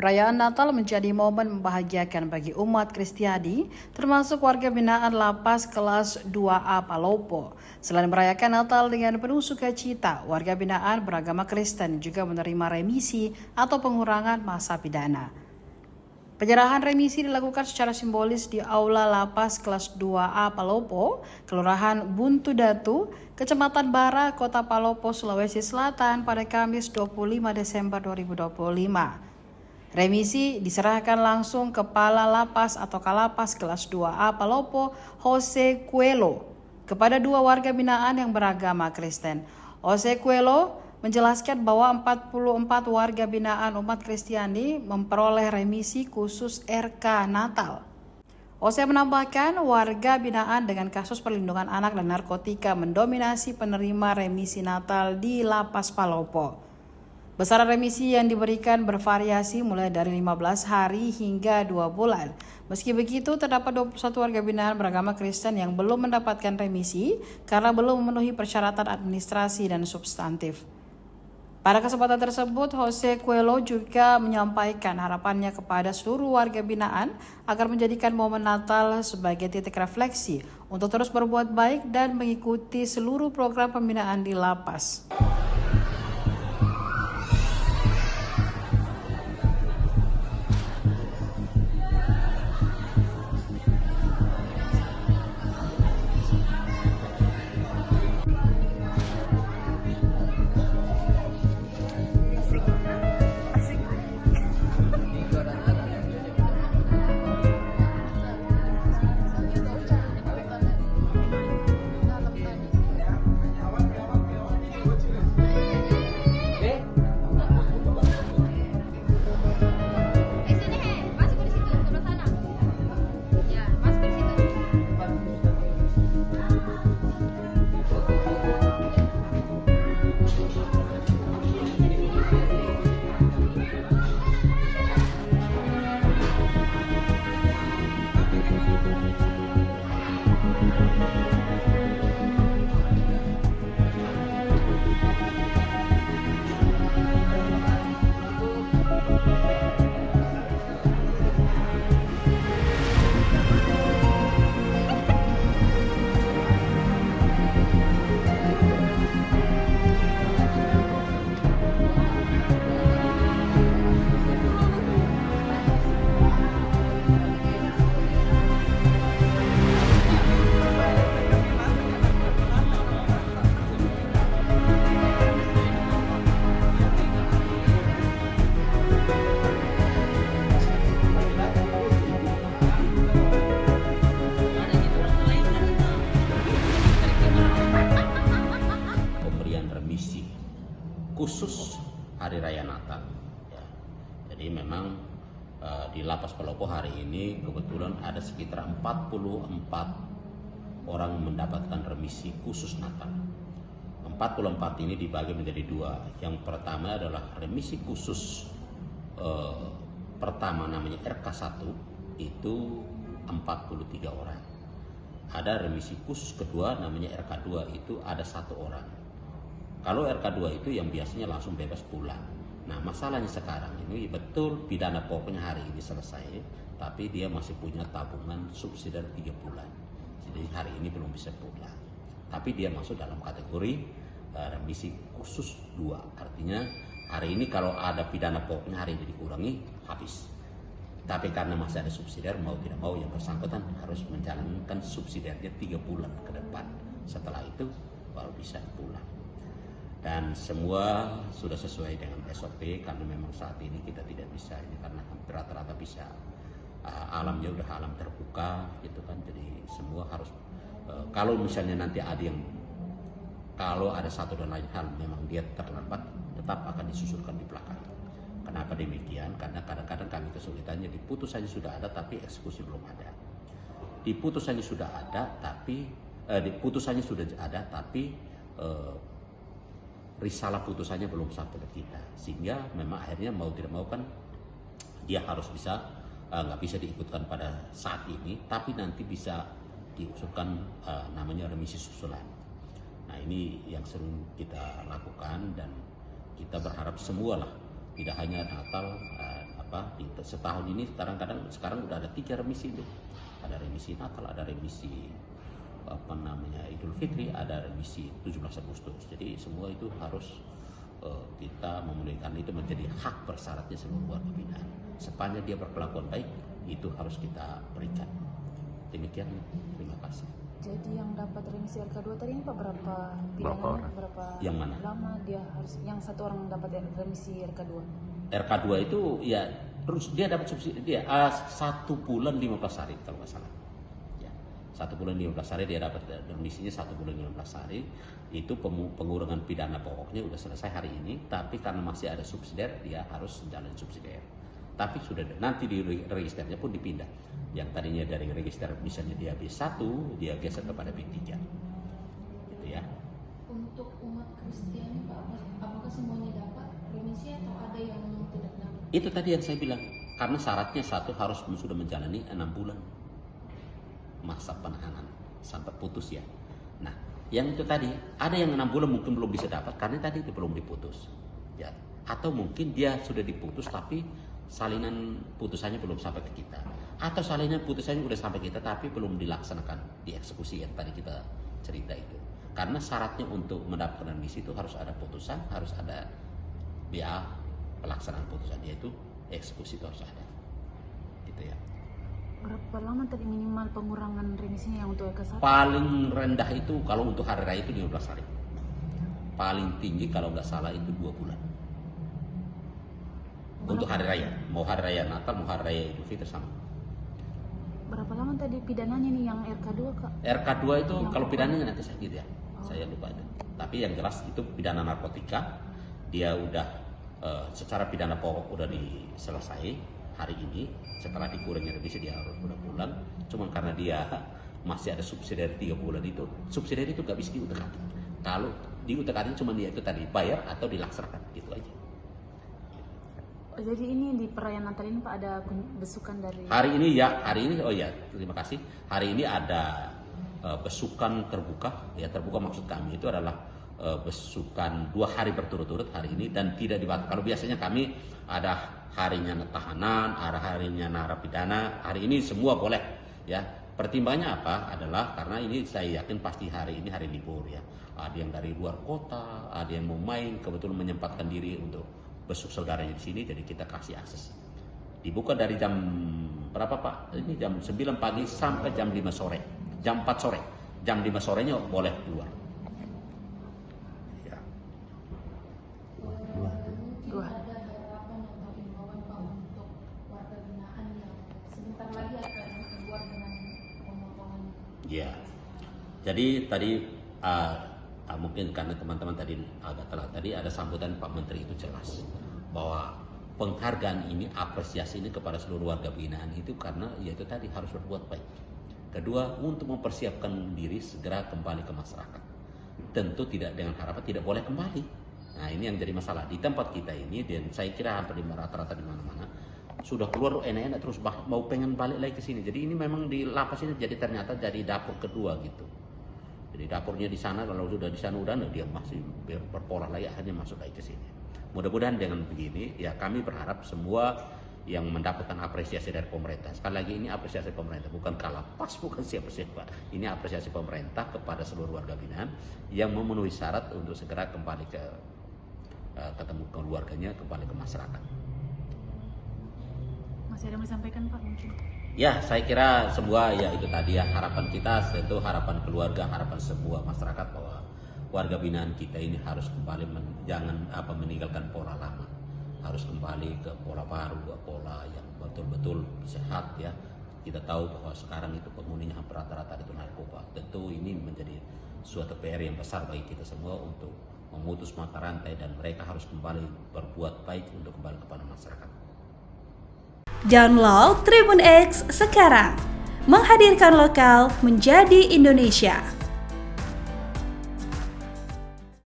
Perayaan Natal menjadi momen membahagiakan bagi umat Kristiani, termasuk warga binaan Lapas kelas 2A Palopo. Selain merayakan Natal dengan penuh sukacita, warga binaan beragama Kristen juga menerima remisi atau pengurangan masa pidana. Penyerahan remisi dilakukan secara simbolis di Aula Lapas kelas 2A Palopo, Kelurahan Buntu Datu, Kecamatan Bara, Kota Palopo, Sulawesi Selatan pada Kamis 25 Desember 2025. Remisi diserahkan langsung Kepala Lapas atau Kalapas kelas 2A Palopo, Jose Coelho, kepada dua warga binaan yang beragama Kristen. Jose Coelho menjelaskan bahwa 44 warga binaan umat Kristiani memperoleh remisi khusus RK Natal. Jose menambahkan warga binaan dengan kasus perlindungan anak dan narkotika mendominasi penerima remisi Natal di Lapas Palopo. Besaran remisi yang diberikan bervariasi mulai dari 15 hari hingga 2 bulan. Meski begitu, terdapat 21 warga binaan beragama Kristen yang belum mendapatkan remisi karena belum memenuhi persyaratan administrasi dan substantif. Pada kesempatan tersebut, Jose Coelho juga menyampaikan harapannya kepada seluruh warga binaan agar menjadikan momen Natal sebagai titik refleksi untuk terus berbuat baik dan mengikuti seluruh program pembinaan di lapas. Khusus Hari Raya Natal ya. Jadi memang di Lapas Palopo hari ini kebetulan ada sekitar 44 orang mendapatkan remisi khusus Natal. 44 ini dibagi menjadi dua. Yang pertama adalah remisi khusus pertama namanya RK1 itu 43 orang. Ada remisi khusus kedua namanya RK2 itu ada 1 orang. Kalau RK2 itu yang biasanya langsung bebas pulang. Nah, masalahnya sekarang ini betul pidana pokoknya hari ini selesai, tapi dia masih punya tabungan subsidiar 3 bulan. Jadi hari ini belum bisa pulang. Tapi dia masuk dalam kategori remisi khusus 2. Artinya hari ini kalau ada pidana pokoknya hari ini dikurangi, habis. Tapi karena masih ada subsidiar, mau tidak mau yang bersangkutan harus menjalankan subsidiarnya 3 bulan ke depan. Setelah itu baru bisa pulang. Dan semua sudah sesuai dengan SOP karena memang saat ini kita tidak bisa ini karena hampir rata-rata bisa alamnya udah alam terbuka gitu kan, jadi semua harus kalau misalnya nanti ada yang kalau ada satu dan lain hal memang dia terlambat tetap akan disusulkan di belakang. Kenapa demikian? Karena kadang-kadang kami kesulitannya di putusannya sudah ada tapi eksekusi belum ada. Di putusannya sudah ada tapi risalah putusannya belum sampai ke kita, sehingga memang akhirnya mau tidak mau kan dia harus bisa nggak bisa diikutkan pada saat ini, tapi nanti bisa diusulkan namanya remisi susulan. Nah ini yang sering kita lakukan dan kita berharap semualah tidak hanya Natal setahun ini sekarang udah ada 3 remisi itu. Ada remisi Natal, ada remisi Idul Fitri, ada remisi 17 Agustus. Jadi semua itu harus kita memenuhi, karena itu menjadi hak bersyaratnya seluruh warga binaan. Sepanjang dia berkelakuan baik, itu harus kita berikan. Demikian, terima kasih. Jadi yang dapat remisi RK2 tadi ini Pak berapa pidananya? Berapa yang mana? lama dia harus, yang satu orang dapat remisi RK2? RK2 itu ya terus dia dapat subsidi dia 1 bulan 15 hari kalau nggak salah. Ya, 1 bulan 15 hari dia dapat remisinya 1 bulan 15 hari. Itu pengurangan pidana pokoknya udah selesai hari ini, tapi karena masih ada subsidiar dia harus jalan subsidiar. Tapi sudah nanti di registernya pun dipindah. Yang tadinya dari register misalnya dia B1, dia geser kepada B3. Gitu ya. Untuk umat Kristiani Pak, apakah semuanya dapat remisi atau ada yang tidak dapat? Itu tadi yang saya bilang, karena syaratnya satu harus sudah menjalani 6 bulan masa penahanan sampai putus ya. Nah, yang itu tadi ada yang 6 bulan mungkin belum bisa dapat karena tadi itu belum diputus. Ya. Atau mungkin dia sudah diputus tapi salinan putusannya belum sampai ke kita. Atau salinan putusannya udah sampai kita tapi belum dilaksanakan, dieksekusi yang tadi kita cerita itu. Karena syaratnya untuk mendapatkan remisi itu harus ada putusan, harus ada BA pelaksanaan putusan, yaitu eksekusi itu harus ada. Gitu ya. Berapa lama tadi minimal pengurangan remisinya yang untuk RK1? Paling rendah itu kalau untuk hari raya itu 15 hari. Paling tinggi kalau nggak salah itu 2 bulan. Untuk hari raya, mau hari raya Natal, mau hari raya Idul Fitri sama. Berapa lama tadi pidananya nih yang RK2 Kak? RK2 itu kalau pidananya nanti saya gitu ya. Saya lupa itu. Tapi yang jelas itu pidana narkotika, dia udah secara pidana pokok udah diselesai hari ini. Setelah dikurangi remisi dia harus udah pulang. Cuma karena dia masih ada subsidi dari 3 bulan itu, subsidi itu nggak bisa diutak-atik. Kalau diutak-atik cuma dia itu tadi bayar atau dilaksanakan, gitu aja. Jadi ini di perayaan Natal ini Pak ada besukan dari Hari ini oh ya terima kasih. Hari ini ada besukan terbuka, ya terbuka maksud kami itu adalah besukan 2 hari berturut-turut hari ini dan tidak dibatasi. Kalau biasanya kami ada harinya tahanan, ada harinya narapidana, hari ini semua boleh ya. Pertimbangannya apa adalah karena ini saya yakin pasti hari ini hari libur ya. Ada yang dari luar kota, ada yang mau main, kebetulan menyempatkan diri untuk besuk saudaranya di sini, jadi kita kasih akses. Dibuka dari jam berapa Pak? Ini jam 9 pagi sampai jam 5 sore. Jam 4 sore. Jam 5 sorenya boleh keluar. Ya. Mungkin ada harapan atau imbauan Pak untuk warga binaan yang sebentar lagi akan keluar dengan pemotongan. Ya. Jadi tadi mungkin karena teman-teman tadi agak telat tadi ada sambutan Pak Menteri itu jelas bahwa penghargaan ini, apresiasi ini kepada seluruh warga binaan itu karena yaitu tadi harus berbuat baik. Kedua, untuk mempersiapkan diri segera kembali ke masyarakat. Tentu tidak dengan harapan tidak boleh kembali. Nah ini yang jadi masalah di tempat kita ini, dan saya kira hampir rata-rata di mana-mana sudah keluar enak-enak terus mau pengen balik lagi ke sini. Jadi ini memang di lapas ini jadi ternyata jadi dapur kedua gitu. Jadi dapurnya di sana, kalau sudah di sana udah dia masih berpola lagi akhirnya masuk lagi ke sini. Mudah-mudahan dengan begini ya kami berharap semua yang mendapatkan apresiasi dari pemerintah. Sekali lagi ini apresiasi pemerintah, bukan kalapas, bukan siapa-siapa. Ini apresiasi pemerintah kepada seluruh warga binaan yang memenuhi syarat untuk segera kembali ke ketemu keluarganya, kembali ke masyarakat. Masih ada yang disampaikan Pak mungkin? Ya, saya kira semua ya itu tadi ya harapan kita, tentu harapan keluarga, harapan semua masyarakat bahwa warga binaan kita ini harus kembali jangan meninggalkan pola lama, harus kembali ke pola baru, pola yang betul-betul sehat ya. Kita tahu bahwa sekarang itu penghuninya hampir rata-rata itu narkoba. Tentu ini menjadi suatu PR yang besar bagi kita semua untuk memutus mata rantai dan mereka harus kembali berbuat baik untuk kembali kepada masyarakat. Download Tribun X sekarang, menghadirkan lokal menjadi Indonesia.